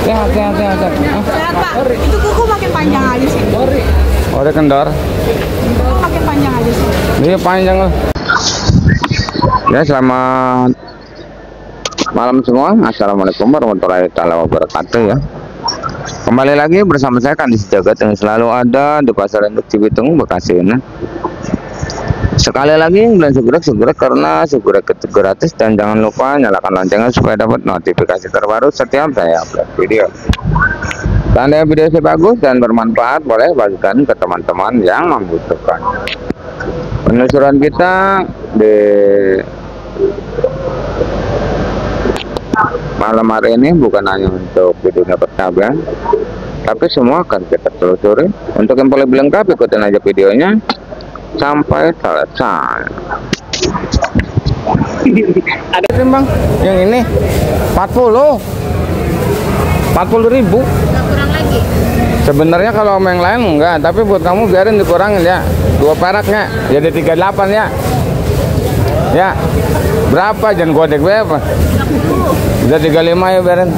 Sehat. Sehat Pak. Itu kuku makin panjang aja sih. Oh, ada kendor. Kuku makin panjang aja sih. Iya panjang loh. Ya, selamat malam semua. Assalamualaikum warahmatullahi wabarakatuh ya. Kembali lagi bersama saya Kandis Jagat yang selalu ada di Pasar Induk Cibitung, Bekasi ini. Sekali lagi dan segera karena segera gratis, dan jangan lupa nyalakan loncengnya supaya dapat notifikasi terbaru setiap saya upload video. Tanda video saya bagus dan bermanfaat, boleh bagikan ke teman-teman yang membutuhkan. Penelusuran kita di malam hari ini bukan hanya untuk di dunia persahabatan, tapi semua akan kita telusuri. Untuk info lebih lengkap ikutin aja videonya sampai selesai. Ada timbang yang ini 40.000. Kurang lagi. Sebenarnya kalau sama yang lain enggak, tapi buat kamu biarin dikurangin ya. 2 peraknya jadi 38 ya. Ya. Berapa jangan godek berapa? 30. Udah 35 ya biarin.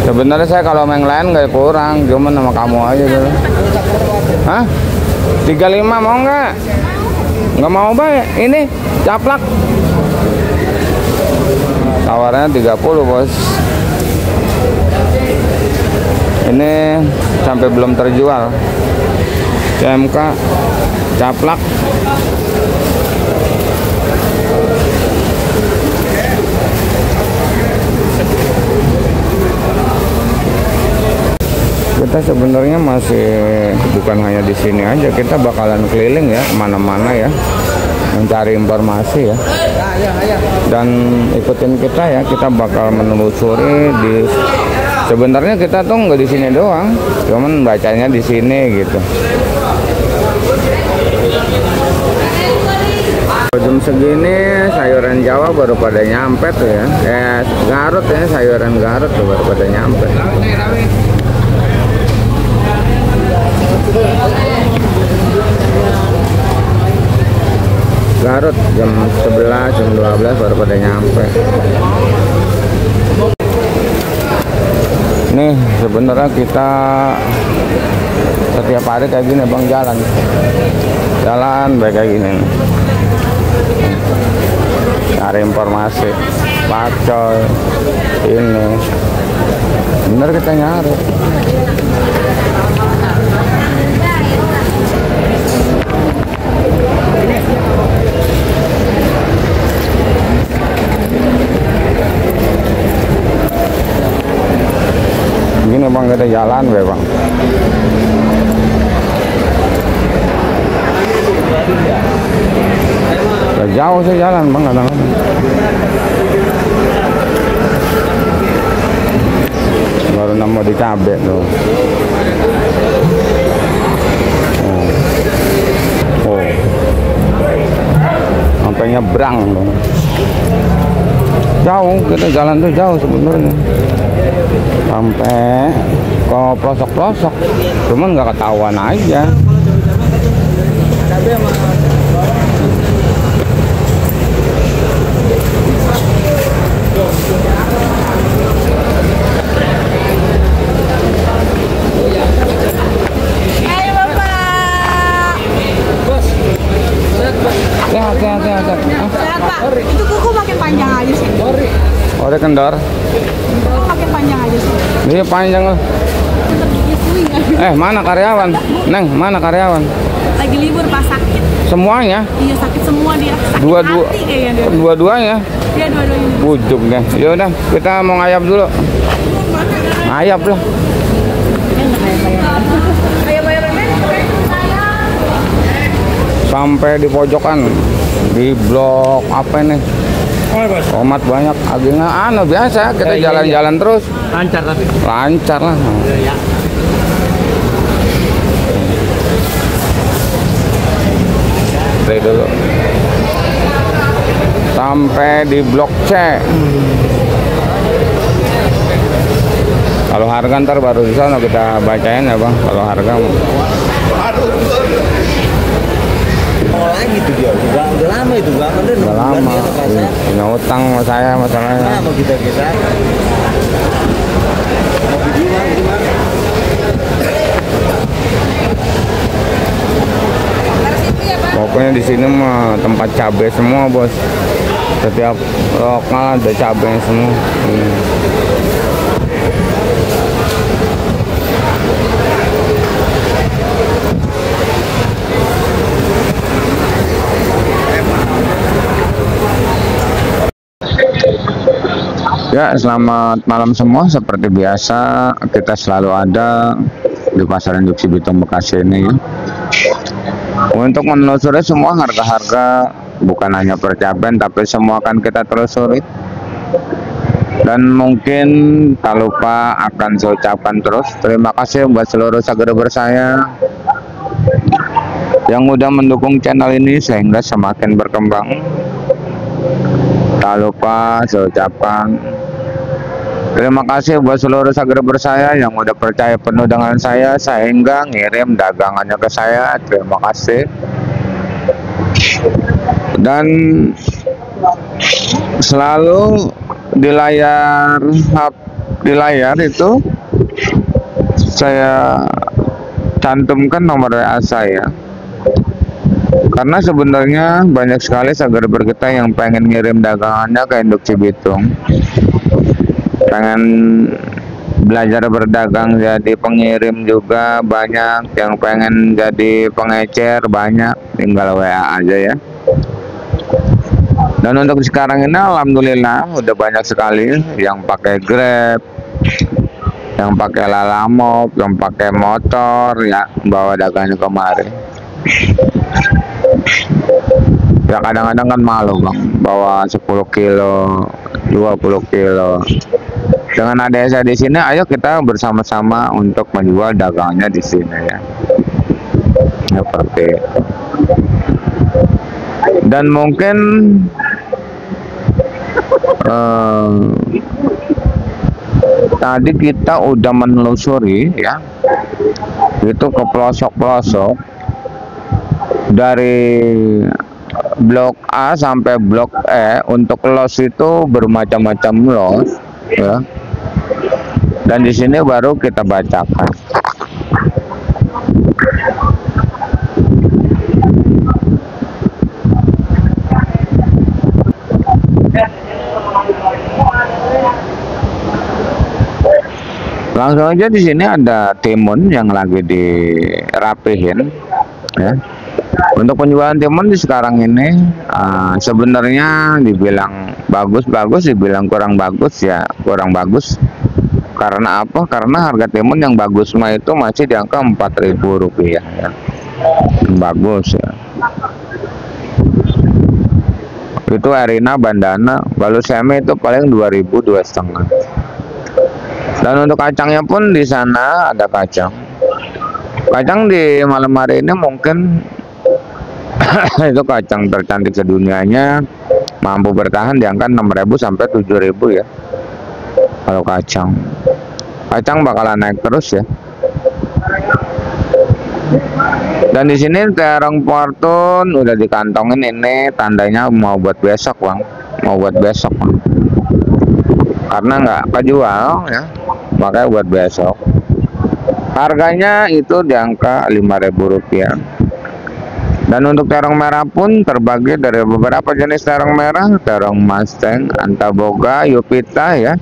Sebenarnya saya kalau sama yang lain nggak kurang, cuman sama kamu aja dulu. Hah? 35 mau nggak? Nggak mau baik. Ini caplak. Tawarnya 30 bos. Ini sampai belum terjual. CMK caplak. Kita sebenarnya masih bukan hanya di sini aja, kita bakalan keliling ya mana-mana ya, mencari informasi ya. Dan ikutin kita ya, kita bakal menelusuri di. Sebenarnya kita tuh nggak di sini doang, cuman bacanya di sini gitu. Jam segini sayuran Jawa baru pada nyampe tuh ya. Garut ya, sayuran Garut tuh baru pada nyampe. Garut jam 11, jam 12 baru pada nyampe. Nih sebenarnya kita setiap hari kayak gini bang, jalan baik kayak gini nih. Cari informasi pacoy ini bener kita nyari. Gini bang, kita jalan be bang. Udah jauh sih jalan bang, kadang-kadang. Baru nemu di cabe tuh. Oh. Sampai nyebrang tuh. Jauh, kita jalan tuh jauh sebenarnya. Sampai ke pelosok-pelosok, cuman nggak ketahuan aja. Ayo Bapak. Sehat. Sehat Pak. Itu kuku makin panjang aja sih. Oh, ada kendor. Kuku makin panjang aja sih. Iya panjang loh. Mana karyawan? Neng, mana karyawan? Lagi libur Pak, sakit. Semuanya? Iya sakit semua dia. Sakit hati kayaknya dia. Dua-duanya? Iya dua-duanya. Bujuk deh. Yaudah, kita mau ngayap dulu. Ngayap lah. Sampai di pojokan, di blok apa nih? Tomat banyak, agaknya biasa, kita jalan-jalan terus. Lancar tapi? Lancar lah. Ya. Dari dulu. Sampai di blok C. Kalau harga ntar baru di sana kita bacain ya bang. Kalau harga lagi tuh dia udah lama itu bang, udah lama punya utang sama saya masalahnya. Sama kita pokoknya di sini mah tempat cabai semua bos. Setiap lokal ada cabai semua. Ya, selamat malam semua. Seperti biasa, kita selalu ada di Pasar Induk Cibitung Bekasi ini ya. Untuk menelusuri semua harga-harga, bukan hanya percaben, tapi semua akan kita telusuri. Dan mungkin tak lupa akan saya ucapkan terus terima kasih buat seluruh subscriber saya yang udah mendukung channel ini sehingga semakin berkembang. Tak lupa saya ucapkan terima kasih buat seluruh subscriber saya yang udah percaya penuh dengan saya sehingga ngirim dagangannya ke saya. Terima kasih. Dan selalu di layar itu saya cantumkan nomor WA saya. Karena sebenarnya banyak sekali subscriber kita yang pengen ngirim dagangannya ke Induk Cibitung, pengen belajar berdagang jadi pengirim juga banyak, yang pengen jadi pengecer banyak, tinggal WA aja ya. Dan untuk sekarang ini alhamdulillah udah banyak sekali yang pakai Grab, yang pakai Lalamove, yang pakai motor ya, bawa dagangnya kemari. Ya kadang-kadang kan malu bang, bawa 10 kilo, 20 kilo. Dengan ada saya di sini, ayo kita bersama-sama untuk menjual dagangnya di sini ya. Seperti dan mungkin tadi kita udah menelusuri ya, itu ke pelosok-pelosok dari blok A sampai blok E. Untuk los itu bermacam-macam los ya, dan di sini baru kita bacakan. Langsung aja di sini ada timun yang lagi dirapihin ya. Untuk penjualan timun di sekarang ini sebenarnya dibilang bagus-bagus, dibilang kurang bagus ya, kurang bagus. Karena apa? Karena harga timun yang bagus mah itu masih di angka Rp4.000 ya. Bagus ya. Itu Erina bandana, balu semi itu paling 2.000, 2,5. Dan untuk kacangnya pun di sana ada kacang. Kacang di malam hari ini mungkin itu kacang tercantik sedunianya, mampu bertahan di angka 6.000 sampai 7.000 ya. Kalau kacang bakalan naik terus ya. Dan di sini terong fortune udah dikantongin, ini tandanya mau buat besok bang, mau buat besok bang. Karena nggak kejual ya, makanya buat besok. Harganya itu di angka Rp5.000. Dan untuk terong merah pun terbagi dari beberapa jenis terong merah, terong Mustang, Antaboga, Yupita ya.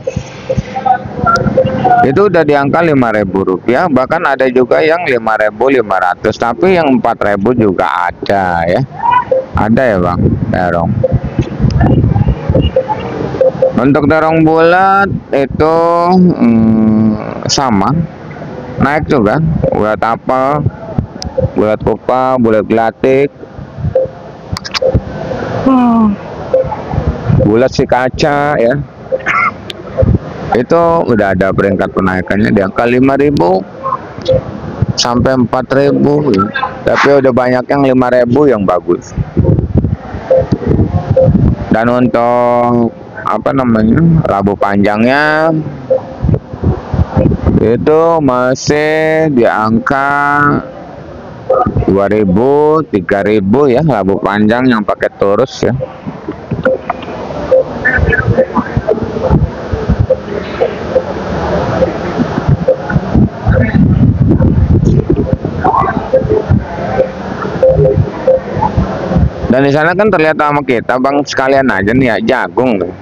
Itu udah di angka Rp5.000, bahkan ada juga yang 5.500, tapi yang 4.000 juga ada ya. Ada ya bang, terong. Untuk terong bulat itu sama, naik juga. Bulat apel, bulat kupa, bulat gelatik, bulat si kaca ya. Itu udah ada peringkat penaikannya di angka 5.000 sampai 4.000 ya. Tapi udah banyak yang 5.000 yang bagus. Dan untuk apa namanya, labu panjangnya itu masih di angka 2.000, 3.000 ya, labu panjang yang pakai turus ya. Dan di sana kan terlihat sama kita bang, sekalian aja nih ya, jagung tuh.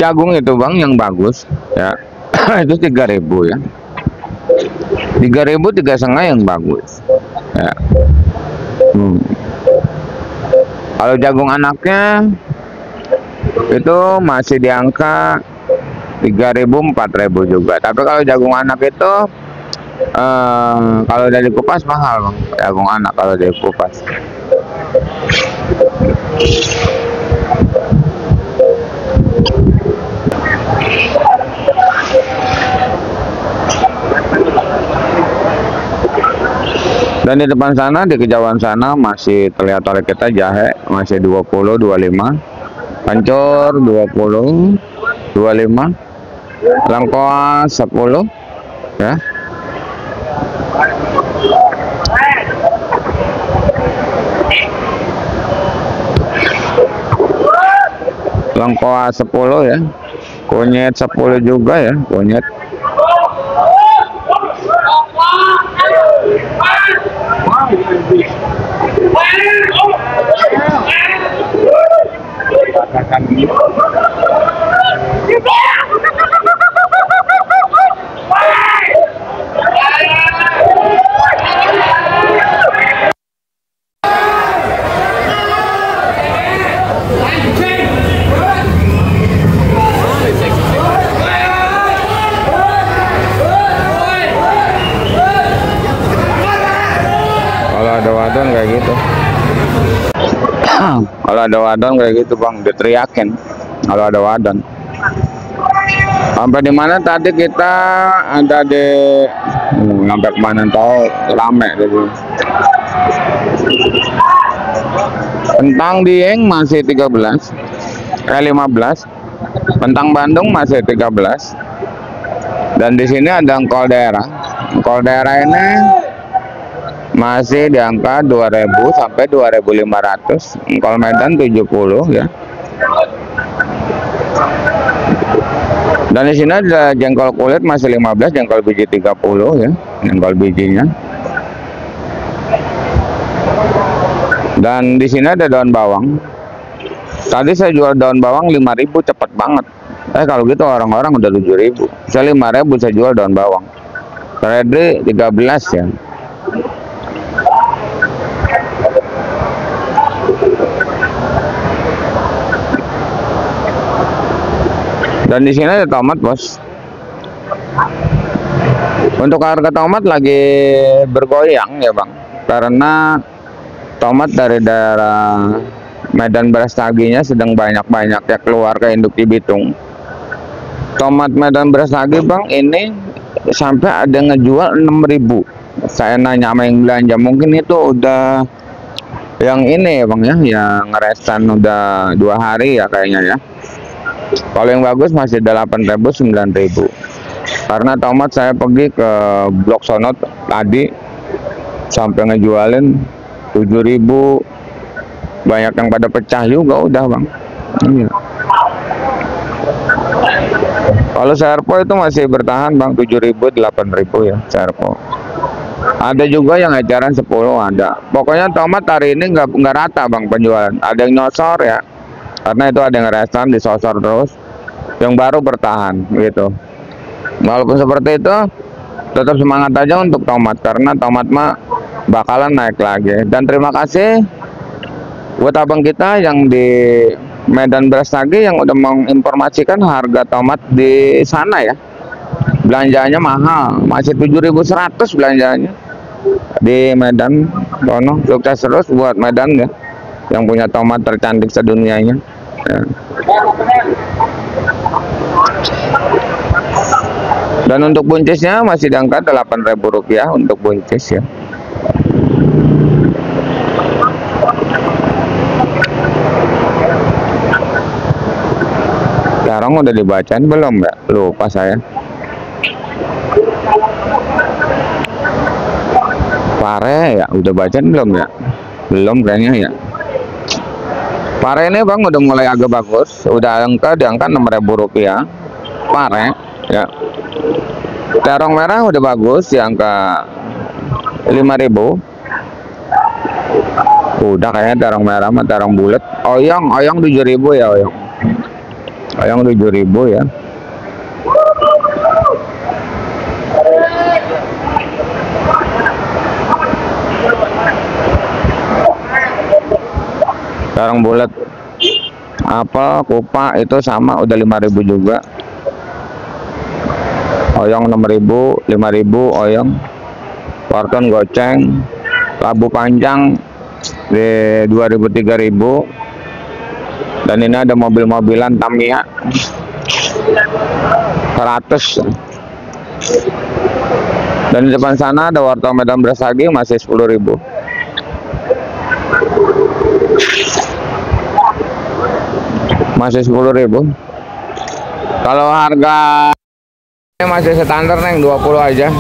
Jagung itu bang yang bagus ya. Itu 3.000 ya. 3.000, 3,5 yang bagus ya. Kalau jagung anaknya itu masih di angka 3.000, 4.000 juga. Tapi kalau jagung anak itu kalau dari kupas mahal bang, jagung anak kalau dari kupas. Dan di depan sana, di kejauhan sana masih terlihat oleh kita jahe masih 20, 25, pancur 20, 25, lengkoas 10 ya. Lengkoas 10 ya. Kunyit 10 juga ya, kunyit. Kalau ada wadon kayak gitu. Kalau ada wadon kayak gitu bang, diteriakin kalau ada wadon. Sampai di mana tadi kita ada di sampai kemana tahu, rame gitu. Kentang Dieng masih 15, 15. Kentang Bandung masih 13. Dan di sini ada engkol daerah. Engkol daerah ini masih di angka 2.000 sampai 2.500. Engkol Medan 70 ya. Dan di sini ada jengkol kulit masih 15, jengkol biji 30 ya, jengkol bijinya. Dan di sini ada daun bawang. Tadi saya jual daun bawang 5.000, cepet banget. Kalau gitu orang-orang udah 7.000. Saya 5.000 saya jual daun bawang. Seledri 13 ya. Dan di sini ada tomat bos. Untuk harga tomat lagi bergoyang ya bang, karena tomat dari daerah Medan Brastagi-nya sedang banyak-banyaknya keluar ke induk di Bitung. Tomat Medan Brastagi bang ini sampai ada ngejual 6.000. Saya nanya sama yang belanja, mungkin itu udah yang ini ya bang ya, yang ngeresan udah 2 hari ya kayaknya ya. Kalau yang bagus masih 8.000, 9.000. Karena tomat saya pergi ke Blok Sono tadi sampai ngejualin 7.000. Banyak yang pada pecah juga udah bang. Iya. Kalau serpo itu masih bertahan bang, 7.000, 8.000 ya serpo. Ada juga yang eceran 10 ada. Pokoknya tomat hari ini nggak rata bang penjualan. Ada yang nyosor ya, karena itu ada yang resan disosor terus. Yang baru bertahan gitu. Walaupun seperti itu, tetap semangat aja untuk tomat, karena tomat mah bakalan naik lagi. Dan terima kasih buat abang kita yang di Medan Brastagi yang udah menginformasikan harga tomat di sana ya. Belanjaannya mahal, masih 7.100 belanjaannya di Medan. Sono sukses terus buat Medan ya, yang punya tomat tercantik sedunianya ya. Dan untuk buncisnya masih diangkat 8.000 rupiah untuk buncis ya. Sekarang udah dibacain belum ya? Lupa saya. Pare ya, udah bacain belum ya? Belum kayaknya ya. Pare ini bang udah mulai agak bagus, udah diangkat 6.000 rupiah. Pare ya. Terong merah udah bagus di angka 5.000. Udah kayaknya terong merah sama terong bulat. Oyong 7.000 ya oyong. Oyong 7.000 ya. Terong bulat apa kupa itu sama udah 5.000 juga. Oyong 6.000, 5.000 oyong. Wortel goceng, labu panjang di 2.000 3.000. Dan ini ada mobil-mobilan Tamiya 100. Dan di depan sana ada wortel Medan Brastagi masih 10.000. Masih 10.000. Kalau harga masih standar neng 20 aja.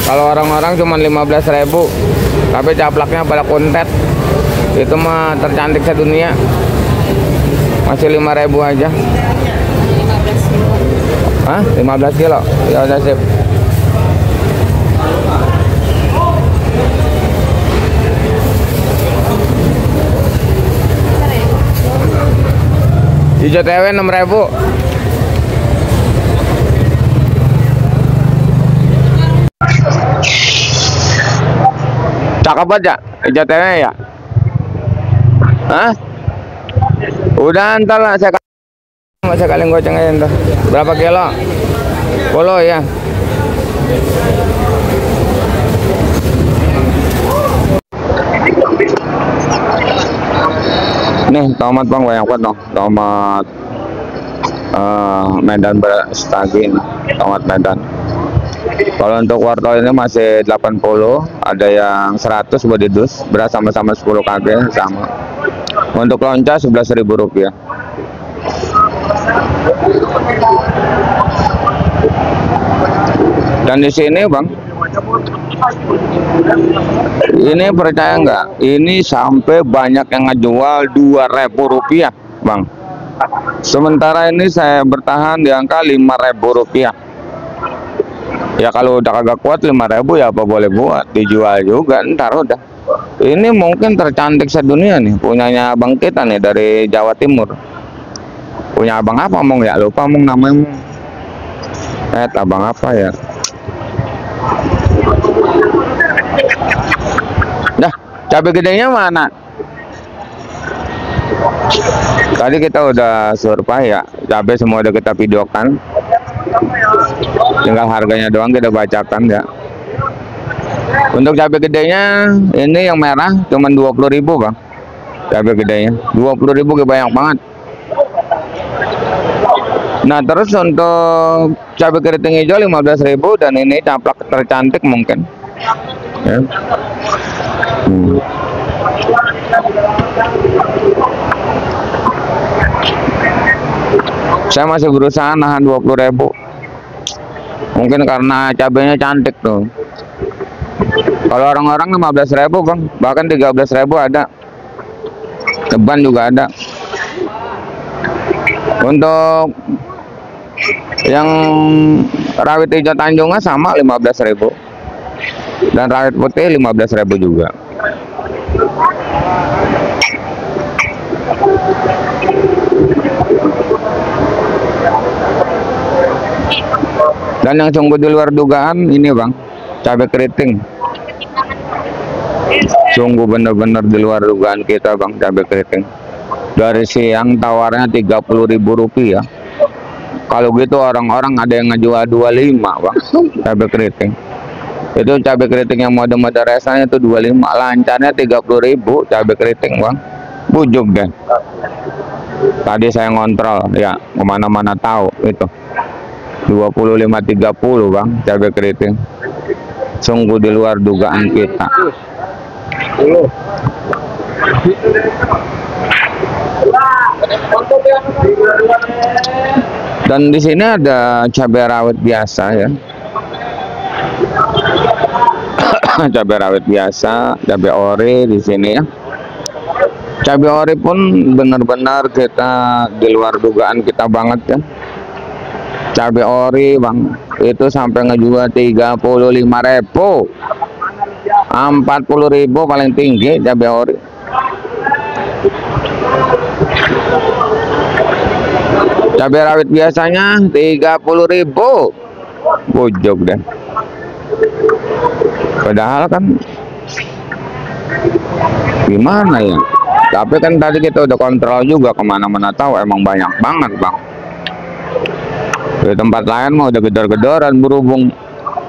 Kalau orang-orang cuma 15.000, tapi caplaknya pada kontet. Itu mah tercantik sedunia. Masih 5.000 aja. 15 kilo. Hah? 15 kilo? Ya udah sip. Hijau TW 6.000. Cakep aja hijau TW ya. Hah? Udah ntar lah saya kali goceng aja ntar. Berapa kilo? 10 ya. Nih tomat bang banyak banget dong. Tomat Medan Brastagi, tomat Medan. Kalau untuk wortel ini masih 80, ada yang 100 buat didus, beras sama-sama 10 kg sama. Untuk lonca 11.000 rupiah. Dan di sini bang, ini percaya nggak? Ini sampai banyak yang ngejual 2.000 rupiah bang. Sementara ini saya bertahan di angka 5.000 rupiah. Ya kalau udah kagak kuat 5.000 ya apa boleh buat, dijual juga ntar udah. Ini mungkin tercantik sedunia nih, punyanya abang kita nih dari Jawa Timur. Punya abang apa mong ya, lupa mong namanya. Abang apa ya? Dah, cabai gedenya mana? Tadi kita udah survei ya, cabai semua udah kita videokan. Tinggal harganya doang kita bacakan ya. Untuk cabai gedenya ini yang merah cuman 20.000 bang. Cabai gedenya 20.000 banyak banget. Nah terus untuk cabai keriting hijau 15.000 dan ini caplak tercantik mungkin ya. Saya masih berusaha nahan 20.000. Mungkin karena cabenya cantik tuh. Kalau orang-orang 15.000 bang, bahkan 13.000 ada. Ceban juga ada. Untuk yang rawit hijau Tanjungnya sama 15.000. Dan rawit putih 15.000 juga. Dan yang sungguh di luar dugaan ini bang, cabai keriting. Sungguh bener-bener di luar dugaan kita bang, cabai keriting. Dari siang tawarnya 30.000 rupiah. Kalau gitu orang-orang ada yang ngejual 25 bang, cabai keriting. Itu cabai keriting yang mode-mode resanya itu 25, lancarnya 30.000 cabai keriting bang. Bujuk deh. Tadi saya ngontrol ya, kemana-mana tahu itu 25-30 bang cabai keriting. Sungguh di luar dugaan kita. Dan di sini ada cabai rawit biasa ya. Cabai rawit biasa, cabai ori di sini ya. Cabai ori pun benar-benar kita di luar dugaan kita banget ya. Cabai ori bang itu sampai ngejual 35.000. 40.000 paling tinggi cabai ori. Cabai rawit biasanya 30.000. Bojok deh. Padahal kan gimana ya? Tapi kan tadi kita udah kontrol juga, kemana-mana tahu emang banyak banget bang. Di tempat lain mah udah gedor-gedoran, berhubung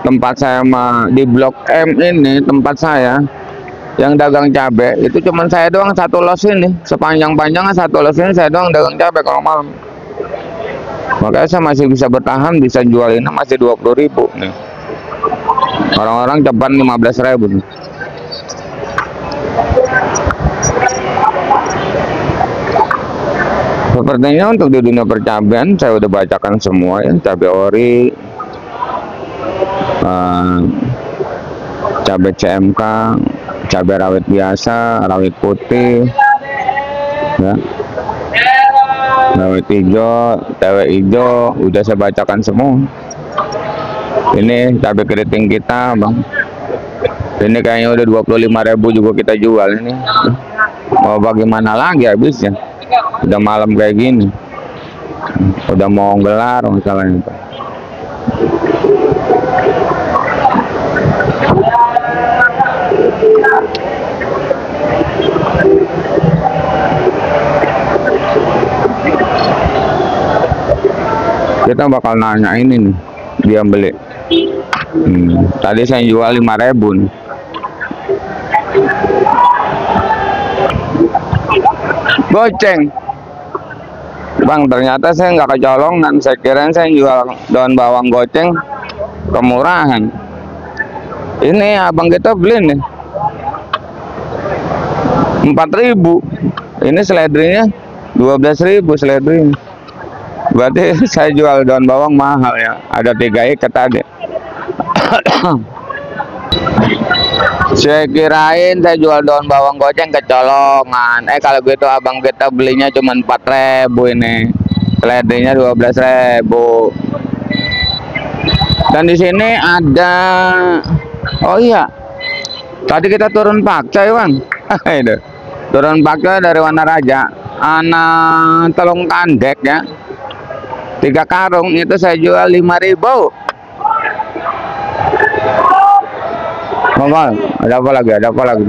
tempat saya mah di Blok M ini, tempat saya yang dagang cabai itu cuman saya doang satu los ini, sepanjang-panjangnya satu los ini saya doang dagang cabai kalau malam. Makanya saya masih bisa bertahan, bisa jual ini masih 20.000 nih. Orang-orang ceban 15.000 nih. Sepertinya untuk di dunia percabean saya udah bacakan semua ya, cabai ori, cabai CMK, cabai rawit biasa, rawit putih, ya, rawit hijau, cabai hijau, udah saya bacakan semua. Ini cabai keriting kita bang, ini kayaknya udah 25.000 juga kita jual ini. Mau bagaimana lagi habisnya? Udah malam kayak gini, udah mau gelar masalahnya. Kita bakal nanya ini nih, dia beli. Tadi saya jual 5.000 nih. Goceng bang, ternyata saya nggak kecolongan. Saya kira saya jual daun bawang goceng kemurahan. Ini abang kita beli nih 4.000. Ini seledrinya 12.000 seledrinya. Berarti saya jual daun bawang mahal ya. Ada 3 ikat tadi. Saya kirain saya jual daun bawang goceng kecolongan. Kalau gitu abang kita belinya cuma 4.000 ini. Seledrinya 12.000. Dan di sini ada, oh iya, tadi kita turun pakcoy bang. Itu turun pakcoy dari Wanaraja, anak telung kandek ya, 3 karung itu saya jual 5.000. Mongol, ada apa lagi? Ada apa lagi?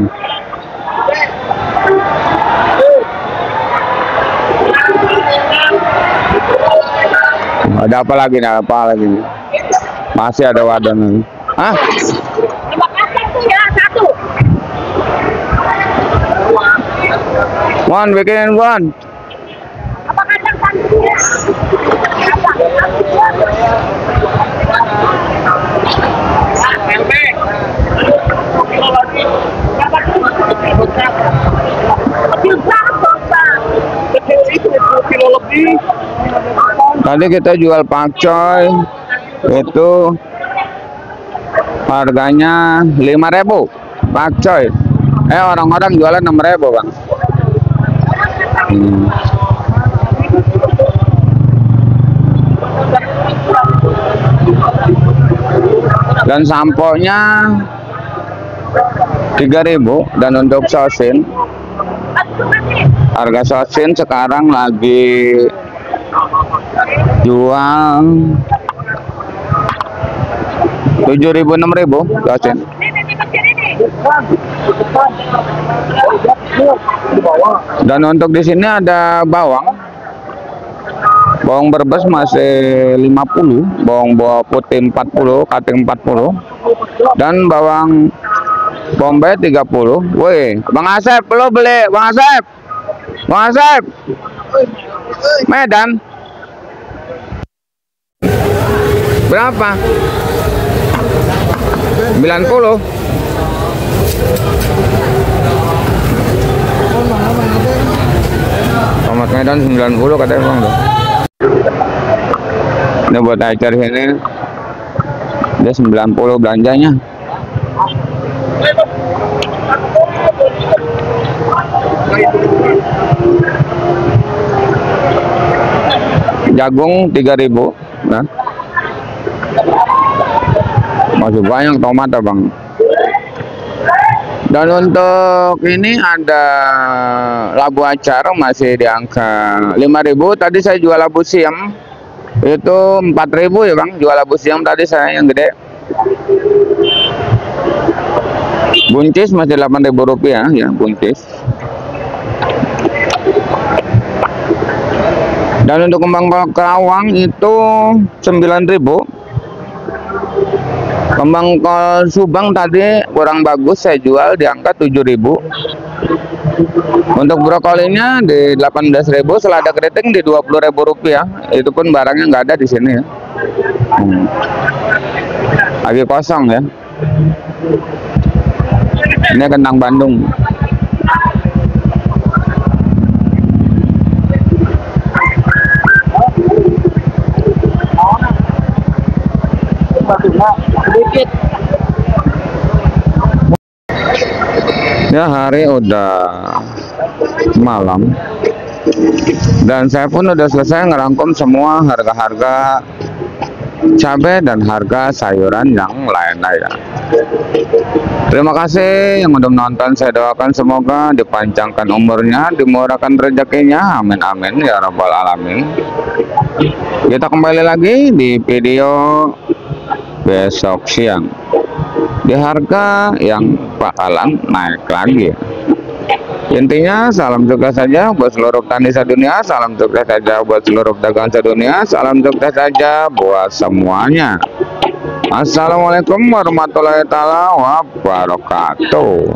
Ada apa lagi? Ada apa lagi? Masih ada wadah nih. Hah? 5 ya, 1. One, bikinin one. Apa kacang satu ya? Tadi kita jual pakcoy itu harganya 5.000 pakcoy. Orang-orang jualan 6.000 bang. Dan samponya 3.000. Dan untuk sosin, harga sosin sekarang lagi jual 7.000 6.000 sosin. Dan untuk di sini ada bawang Brebes masih 50, bawang putih 40, cutting 40, dan bawang Bombay 30. Woi, Bang Asep, lo beli Bang Asep? Bang Asep, Medan berapa? 90. Tomat Medan 90 katanya bang tuh. Ini buat acar ini dia 90 belanjanya. Jagung 3.000. Nah, masih banyak tomat bang. Dan untuk ini ada labu acar masih di angka 5.000. Tadi saya jual labu siam itu 4.000 ya Bang, jual labu siam tadi saya yang gede. Buncis masih 8.000 rupiah ya, buncis. Dan untuk kembang kerawang itu 9.000. Kembang subang tadi kurang bagus, saya jual di angka 7.000. Untuk brokolinya di 18.000, selada keriting di 20.000 rupiah. Itu pun barangnya nggak ada di sini ya. Lagi kosong ya. Ini kentang Bandung. Sedikit. Ya, hari udah malam dan saya pun udah selesai ngerangkum semua harga-harga cabai dan harga sayuran yang lain-lain. Terima kasih yang udah menonton. Saya doakan semoga dipanjangkan umurnya, dimurahkan rezekinya, amin amin ya rabbal alamin. Kita kembali lagi di video besok siang di harga yang bakalan naik lagi. Intinya salam sukses saja buat seluruh petani sedunia, salam sukses saja buat seluruh pedagang sedunia, salam sukses saja buat semuanya. Assalamualaikum warahmatullahi taala wabarakatuh.